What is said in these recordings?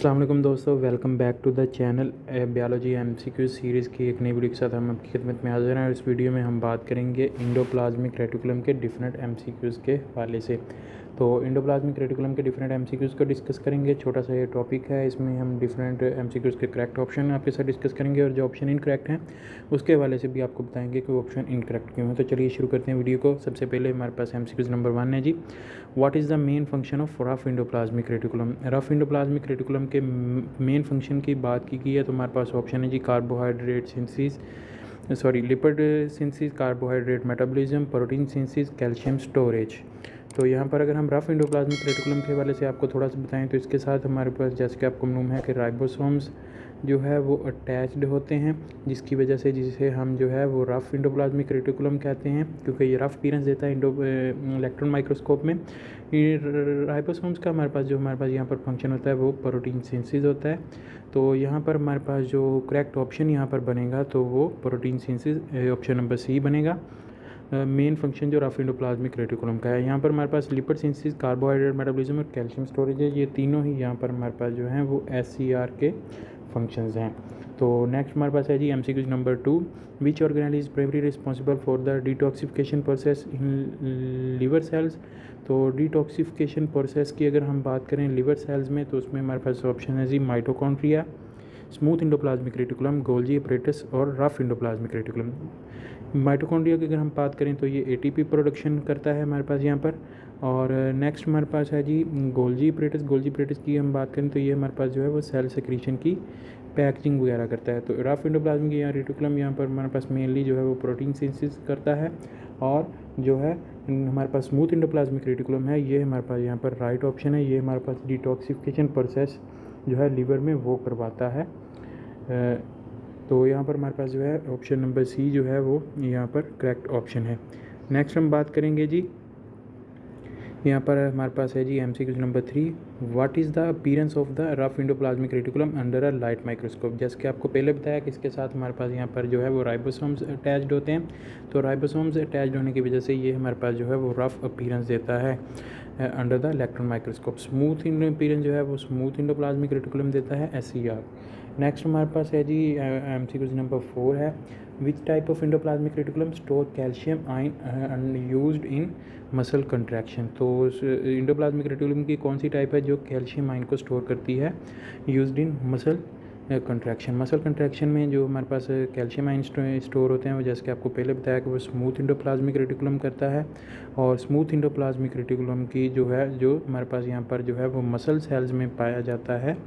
अस्सलाम वालेकुम दोस्तों, welcome back to the channel. Biology MCQ series की एक नई वीडियो के साथ हम आपकी खिदमत में हाजिर हैं। और इस वीडियो में हम बात करेंगे इंडोप्लाज्मिक रेटिकुलम के डिफरेंट एमसीक्यूज़ के हवाले से। तो इंडोप्लाज्मिक रेटिकुलम के डिफरेंट एमसीक्यूज़ को डिस्कस करेंगे। छोटा सा ये टॉपिक है, इसमें हम डिफरेंट एमसीक्यूज़ के करेक्ट ऑप्शन आपके साथ डिस्कस करेंगे और जो ऑप्शन इनकरेक्ट हैं उसके हवाले से भी आपको बताएंगे कि वो ऑप्शन इनकरेक्ट क्यों है। तो चलिए शुरू करते हैं वीडियो को। सबसे पहले हमारे पास एमसीक्यूज़ नंबर 1 है जी, what is the main function of rough endoplasmic reticulum. Rough endoplasmic reticulum के मेन फंक्शन की बात की गई है तो हमारे पास ऑप्शन है जी, carbohydrate synthesis, lipid synthesis, carbohydrate metabolism, protein synthesis, calcium storage. तो यहाँ पर अगर हम रफ इंडोप्लाज्मिक रेटिकुलम के हवाले से आपको थोड़ा सा बताएं तो इसके साथ हमारे पास, जैसे कि आपको मालूम है कि राइबोसोम्स जो है वो अटैच्ड होते हैं, जिसकी वजह से जिसे हम जो है वो रफ इंडोप्लाज्मिक रेटिकुलम कहते हैं, क्योंकि ये रफ अपीयरेंस देता है इलेक्ट्रॉन माइक्रोस्कोप में। राइबोसोम्स का हमारे पास यहाँ पर फंक्शन होता है वो प्रोटीन सिंथेसिस होता है। तो यहाँ पर हमारे पास जो करेक्ट ऑप्शन यहाँ पर बनेगा तो वो protein synthesis option number C बनेगा। मेन फंक्शन जो रफ इंडोप्लाज्मिक रेटिकुलम का है, यहाँ पर हमारे पास लिपिड सिंथेसिस, कार्बोहाइड्रेट मेटाबॉलिज्म और कैल्शियम स्टोरेज है। ये तीनों ही यहाँ पर हमारे पास जो हैं वो SCR के फंक्शंस हैं। तो नेक्स्ट हमारे पास है जी MCQ number 2, which organelle is primary responsible for the detoxification process in liver cells. तो डिटॉक्सिफिकेशन प्रोसेस की अगर हम बात करें लिवर सेल्स में तो उसमें हमारे पास ऑप्शन है जी, mitochondria, smooth endoplasmic reticulum, Golgi apparatus और रफ इंडोप्लाज्मिक रेटिकुलम। माइटोकॉन्ड्रिया की अगर हम बात करें तो ये ATP प्रोडक्शन करता है हमारे पास यहाँ पर। और नेक्स्ट हमारे पास है जी गोल्जी एपरेटस की हम बात करें तो ये हमारे पास जो है वो सेल सेक्रीशन की पैकेजिंग वगैरह करता है। तो रफ इंडोप्लाज्मिक या रेटिकुलम यहाँ पर हमारे पास मेनली जो है वो प्रोटीन सिंथेसिस करता है। और जो है हमारे पास स्मूथ इंडोप्लाज्मिक रेटिकुलम है, ये हमारे पास यहाँ पर राइट ऑप्शन है। ये हमारे पास डिटॉक्सिफिकेशन प्रोसेस जो है लीवर में वो करवाता है। तो यहाँ पर हमारे पास जो है ऑप्शन नंबर सी जो है वो यहाँ पर करेक्ट ऑप्शन है। नेक्स्ट हम बात करेंगे जी, यहाँ पर हमारे पास है जी MCQ number 3, what is the appearance of the rough endoplasmic reticulum under a light microscope. जैसे कि आपको पहले बताया कि इसके साथ हमारे पास यहाँ पर जो है वो राइबोसोम्स अटैच्ड होते हैं। तो राइबोसोम्स अटैच्ड होने की वजह से ये हमारे पास जो है वो रफ अपीयरेंस देता है under the electron microscope. Smooth appearance जो है वो स्मूथ इंडोप्लाज्मिक रेटिकुलम देता है, SCR। नेक्स्ट हमारे पास है जी एमसीक्यू नंबर 4 है, विच type of endoplasmic reticulum store calcium ion used in muscle contraction. तो इंडोप्लाज्मिक रेटिकुलम की कौन सी टाइप है जो कैल्शियम आयन को स्टोर करती है used in muscle contraction. Muscle contraction में जो हमारे पास कैल्शियम आयन स्टोर होते हैं वो, जैसे कि आपको पहले बताया कि वो स्मूथ इंडोप्लाज्मिक रेटिकुलम करता है। और स्मूथ इंडोप्लाज्मिक रेटिकुलम की जो हमारे पास यहाँ पर जो है वो मसल सेल्स में पाया जाता है,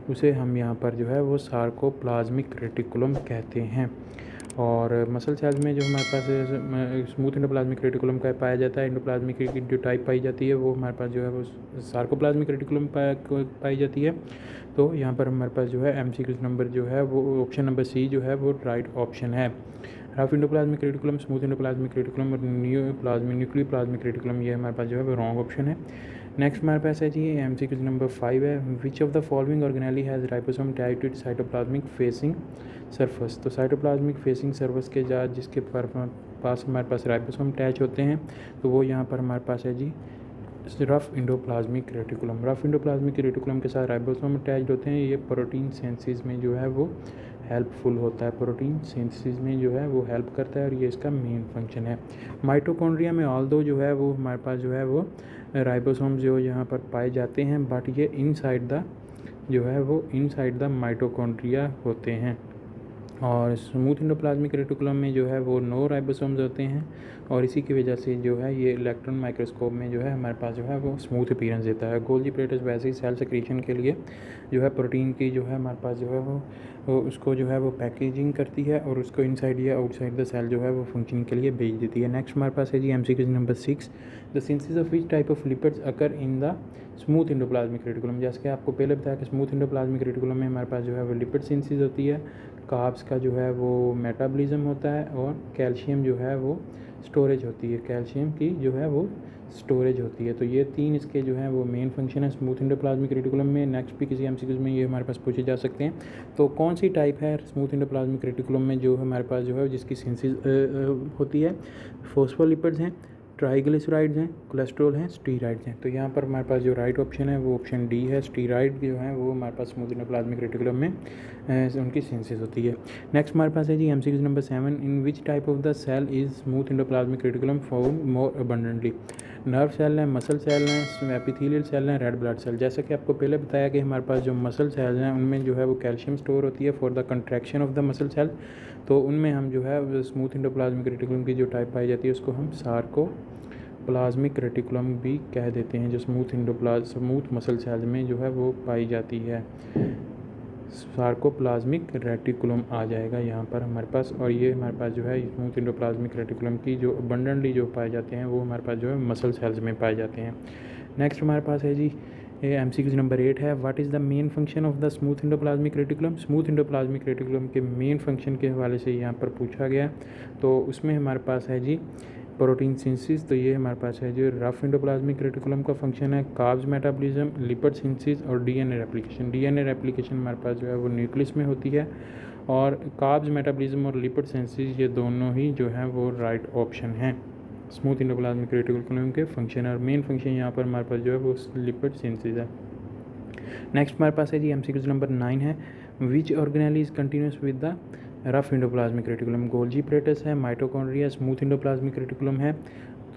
उसे हम यहाँ पर जो है वो सार्कोप्लाज्मिक रेटिकुलम कहते हैं। और मसल सेल्स में जो हमारे पास स्मूथ इंडोप्लाज्मिक रेटिकुलम का पाया जाता है, इंडोप्लाज्मिक की जो टाइप पाई जाती है वो हमारे पास जो है वो सार्कोप्लाज्मिक रेटिकुलम पाई जाती है। तो यहाँ पर हमारे पास जो है एमसीक्यू नंबर जो है वो ऑप्शन नंबर सी जो है वो राइट ऑप्शन है। Rough endoplasmic reticulum, smooth endoplasmic reticulum और न्यूक्लियर प्लाज्मिक रेटिकुलम, ये हमारे पास जो है वो रॉन्ग ऑप्शन है। नेक्स्ट हमारे पास है जी एमसीक्यू नंबर 5 है, which of the following organelle has ribosome tied to cytoplasmic facing surface. तो साइटोप्लाज्मिक फेसिंग सरफेस के जिसके पास हमारे पास राइबोसोम अटैच होते हैं तो वो यहाँ पर हमारे पास है जी rough endoplasmic reticulum. Rough endoplasmic reticulum के साथ राइबोसोम अटैच्ड होते हैं। ये प्रोटीन सिंथेसिस में जो है वो हेल्पफुल होता है, प्रोटीन सिंथेसिस में जो है वो हेल्प करता है और ये इसका मेन फंक्शन है। माइटोकॉन्ड्रिया में ऑल्दो जो है वो हमारे पास जो है वो राइबोसोम जो यहाँ पर पाए जाते हैं, बट ये इनसाइड द माइटोकॉन्ड्रिया होते हैं। और स्मूथ इंडोप्लाज्मिक रेटिकुलम में जो है वो नो राइबोसोम्स होते हैं और इसी की वजह से जो है ये इलेक्ट्रॉन माइक्रोस्कोप में जो है हमारे पास जो है वो स्मूथ अपीयरेंस देता है। गोल्जी एपरेटस वैसे ही सेल सेक्रीशन के लिए जो है प्रोटीन की जो है हमारे पास जो है वो उसको जो है वो पैकेजिंग करती है और उसको इनसाइड या आउटसाइड द सेल जो है वो फंक्शनिंग के लिए भेज देती है। नेक्स्ट हमारे पास है जी MCQ number 6, the synthesis of which type of lipids occur in the smooth endoplasmic reticulum. जैसे कि आपको पहले बताया कि स्मूथ इंडोप्लाज्मिक रेटिकुलम में हमारे पास जो है वो लिपिड सिंथेसिस होती है, कार्ब्स का जो है वो मेटाबॉलिज्म होता है और कैल्शियम जो है वो स्टोरेज होती है, कैल्शियम की जो है वो स्टोरेज होती है। तो ये तीन इसके जो हैं वो मेन फंक्शन है स्मूथ इंडोप्लाज्मिक रेटिकुलम में। नेक्स्ट भी किसी एमसीक्यूज में ये हमारे पास पूछे जा सकते हैं। तो कौन सी टाइप है स्मूथ इंडोप्लाज्मिक रेटिकुलम में जो हमारे पास जो है जिसकी सिंथेसिस होती है, फॉस्फोलिपिड्स हैं, ट्राइग्लिसराइड्स हैं, कोलेस्ट्रॉल हैं, स्टीराइड्स हैं। तो यहाँ पर हमारे पास जो राइट ऑप्शन है वो ऑप्शन डी है। स्टीराइड जो है वो हमारे पास स्मूथ एंडोप्लाज्मिक रेटिकुलम में उनकी सिंथेसिस होती है। नेक्स्ट हमारे पास है जी MCQ number 7, in which type of the cell is smooth endoplasmic reticulum found more abundantly. Nerve cell हैं, मसल सेल हैं, एपिथेलियल सेल हैं, रेड ब्लड सेल। जैसा कि आपको पहले बताया कि हमारे पास जो मसल सेल हैं उनमें जो है वो कैल्शियम स्टोर होती है for the contraction of the muscle cell. तो उनमें हम जो है स्मूथ एंडोप्लाज्मिक रेटिकुलम की जो टाइप पाई जाती है उसको हम सार्कोप्लाज्मिक रेटिकुलम भी कह देते हैं, जो स्मूथ मसल सेल में जो है वो पाई जाती है। सार्कोप्लाज्मिक रेटिकुलम आ जाएगा यहाँ पर हमारे पास। और ये हमारे पास जो है स्मूथ एंडोप्लाज्मिक रेटिकुलम की जो अबंडेंटली जो पाए जाते हैं वो हमारे पास जो है मसल सेल्स में पाए जाते हैं। नेक्स्ट हमारे पास है जी एमसीक्यू नंबर 8 है, what is the main function of the smooth endoplasmic reticulum. Smooth endoplasmic reticulum के मेन फंक्शन के हवाले से यहाँ पर पूछा गया। तो उसमें हमारे पास है जी प्रोटीन सिंथेसिस। तो ये हमारे पास है जो रफ एंडोप्लाज्मिक रेटिकुलम का फंक्शन है, कार्ब्स मेटाबॉलिज्म, लिपिड सिंथेसिस और डीएनए रेप्लिकेशन। डीएनए रेप्लिकेशन हमारे पास जो है वो न्यूक्लियस में होती है, और कार्ब्स मेटाबॉलिज्म और लिपिड सिंथेसिस ये दोनों ही जो है वो राइट ऑप्शन हैं स्मूथ एंडोप्लाज्मिक रेटिकुलम के फंक्शन। और मेन फंक्शन यहाँ पर हमारे पास जो है वो लिपिड सिंथेसिस है। नेक्स्ट हमारे पास है जी एमसीक्यू नंबर 9 है, विच organelle is continuous with the rough endoplasmic reticulum. Golgi apparatus है, माइटोकॉन्ड्रिया, स्मूथ एंडोप्लाज्मिक रेटिकुलम है।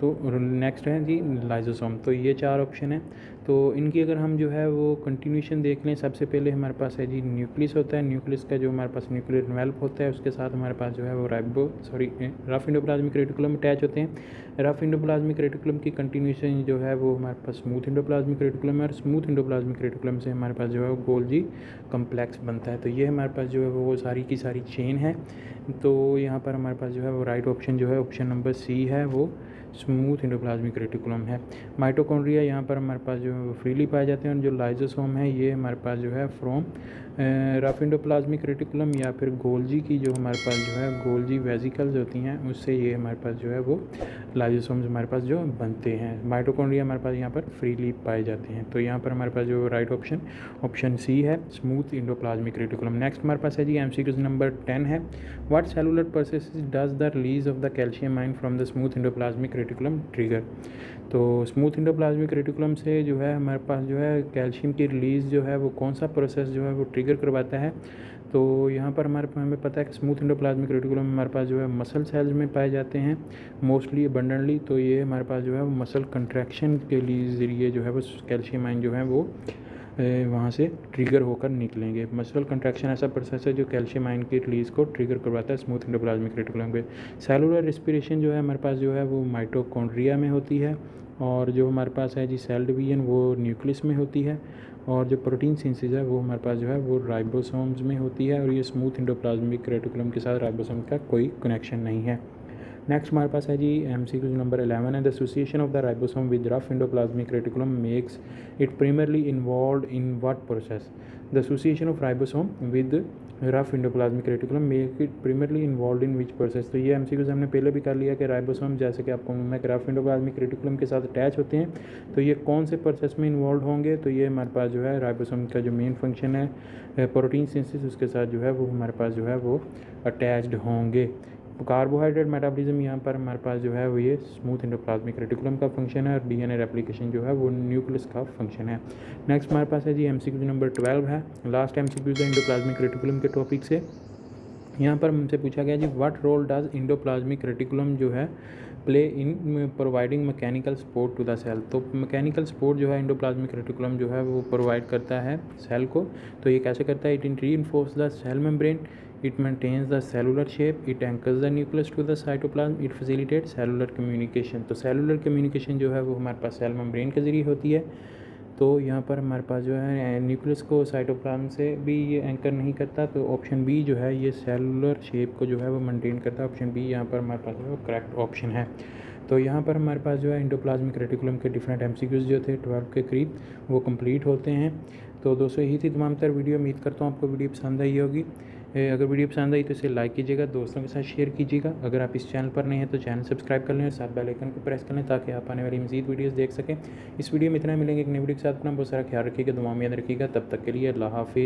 तो नेक्स्ट है जी लाइजोसोम। तो ये 4 ऑप्शन है। तो इनकी अगर हम जो है वो कंटिन्यूशन देख लें, सबसे पहले हमारे पास है जी न्यूक्लियस होता है। न्यूक्लियस का जो हमारे पास न्यूक्लियर एनवेलप होता है उसके साथ हमारे पास जो है वो रफ एंडोप्लाज्मिक रेटिकुलम अटैच होते हैं। रफ एंडोप्लाज्मिक रेटिकुलम की कंटिन्यूशन जो है वो हमारे पास स्मूथ एंडोप्लाज्मिक रेटिकुलम है, और स्मूथ एंडोप्लाज्मिक रेटिकुलम से हमारे पास जो है वो गोल्जी कम्प्लेक्स बनता है। तो ये हमारे पास जो है वो सारी की सारी चेन है। तो यहाँ पर हमारे पास जो है वो राइट ऑप्शन जो है ऑप्शन नंबर सी है, वो स्मूथ एंडोप्लाज्मिक रेटिकुलम है। माइटोकॉन्ड्रिया यहाँ पर हमारे पास जो है वो फ्रीली पाए जाते हैं, और जो लाइजोसोम है ये हमारे पास जो है फ्रॉम रफ एंडोप्लाज्मिक रेटिकुलम या फिर गोल्जी की जो हमारे पास जो है गोल्जी वेजिकल्स होती हैं उससे ये हमारे पास जो है वो लाइजोसोम्स हमारे पास जो बनते हैं। माइटोकॉन्ड्रिया हमारे पास यहाँ पर फ्रीली पाए जाते हैं। तो यहाँ पर हमारे पास जो राइट ऑप्शन ऑप्शन सी है, स्मूथ एंडोप्लाज्मिक रेटिकुलम। नेक्स्ट हमारे पास है जी एमसीक्यू नंबर 10 है, what cellular process does the release of the calcium ion from the smooth endoplasmic reticulum trigger. तो स्मूथ एंडोप्लाज्मिक रेटिकुलम से जो है हमारे पास जो है कैल्शियम की रिलीज़ जो है वो कौन सा प्रोसेस जो है वो ट्रिगर करवाता है। तो यहाँ पर हमें पता है कि स्मूथ एंडोप्लाज्मिक रेटिकुलम हमारे पास जो है मसल सेल्स में पाए जाते हैं मोस्टली अबंडेंटली। तो ये हमारे पास जो है वो मसल कंट्रैक्शन के लिए ज़रिए जो है वो कैल्शियम आयन जो है वो वहाँ से ट्रिगर होकर निकलेंगे। मसल कंट्रैक्शन ऐसा प्रोसेस है जो कैल्शियम आयन की रिलीज़ को ट्रिगर करवाता है स्मूथ एंडोप्लाज्मिक रेटिकुलम पे। सेलुलर रेस्पिरेशन जो है हमारे पास जो है वो माइटोकॉन्ड्रिया में होती है, और जो हमारे पास है जी सेल डिवीजन वो न्यूक्लियस में होती है, और जो प्रोटीन सिंथेसिस है वो हमारे पास जो है वो राइबोसोम्स में होती है। और ये स्मूथ एंडोप्लाज्मिक रेटिकुलम के साथ राइबोसोम का कोई कनेक्शन नहीं है। नेक्स्ट हमारे पास है जी एमसीक्यू नंबर 11 है, the association of the ribosome with rough endoplasmic reticulum makes it primarily involve in what process. The association of ribosome with rough endoplasmic reticulum make it primarily involve in which process. तो ये MCQs हमने पहले भी कर लिया कि ribosome जैसे कि आपको मैं रफ एंडोप्लाज्मिक रेटिकुलम के साथ अटैच होते हैं, तो ये कौन से प्रोसेस में इन्वॉल्व होंगे। तो ये हमारे पास जो है राइबोसोम का जो मेन फंक्शन है प्रोटीन सिंथेसिस, उसके साथ जो है वो हमारे पास जो है वो अटैच्ड होंगे। कार्बोहाइड्रेट मेटाबॉलिज्म यहाँ पर हमारे पास जो है वो ये स्मूथ एंडोप्लाज्मिक रेटिकुलम का फंक्शन है, और डीएनए रेप्लिकेशन जो है वो न्यूक्लियस का फंक्शन है। नेक्स्ट हमारे पास है जी एमसीक्यू नंबर 12 है, लास्ट एमसीक्यू है एंडोप्लाज्मिक रेटिकुलम के टॉपिक से। यहाँ पर हमसे पूछा गया जी what role does endoplasmic reticulum जो है play in providing mechanical support to the cell. तो मैकेनिकल सपोर्ट जो है एंडोप्लाज्मिक रेटिकुलम जो है वो प्रोवाइड करता है सेल को। तो ये कैसे करता है, it reinforce the cell membrane, it maintains the cellular shape, it anchors the nucleus to the cytoplasm, it facilitates cellular communication। तो cellular communication जो है वो हमारे पास सेल मेम्ब्रेन के ज़रिए होती है। तो यहाँ पर हमारे पास जो है न्यूक्लियस को साइटोप्लाज्म से भी ये एंकर नहीं करता। तो ऑप्शन बी जो है ये सेलुलर शेप को जो है वो मेंटेन करता है। ऑप्शन बी यहाँ पर हमारे पास जो है करेक्ट ऑप्शन है। तो यहाँ पर हमारे पास जो है एंडोप्लाज्मिक रेटिकुलम के डिफरेंट एमसीक्यूज़ जो थे 12 के करीब वो कंप्लीट होते हैं। तो दोस्तों यही थी तमाम तर वीडियो। उम्मीद करता हूँ आपको वीडियो पसंद आई होगी। अगर वीडियो पसंद आई तो इसे लाइक कीजिएगा, दोस्तों के साथ शेयर कीजिएगा। अगर आप इस चैनल पर नहीं हैं तो चैनल सब्सक्राइब कर लें और साथ बेल आइकन को प्रेस कर लें ताकि आप आने वाली मज़ीद वीडियोस देख सकें। इस वीडियो में इतना मिलेंगे एक नई वीडियो के साथ। अपना बहुत सारा ख्याल रखिएगा, दुआ में याद रखिएगा। तब तक के लिए अल्लाह हाफिज़।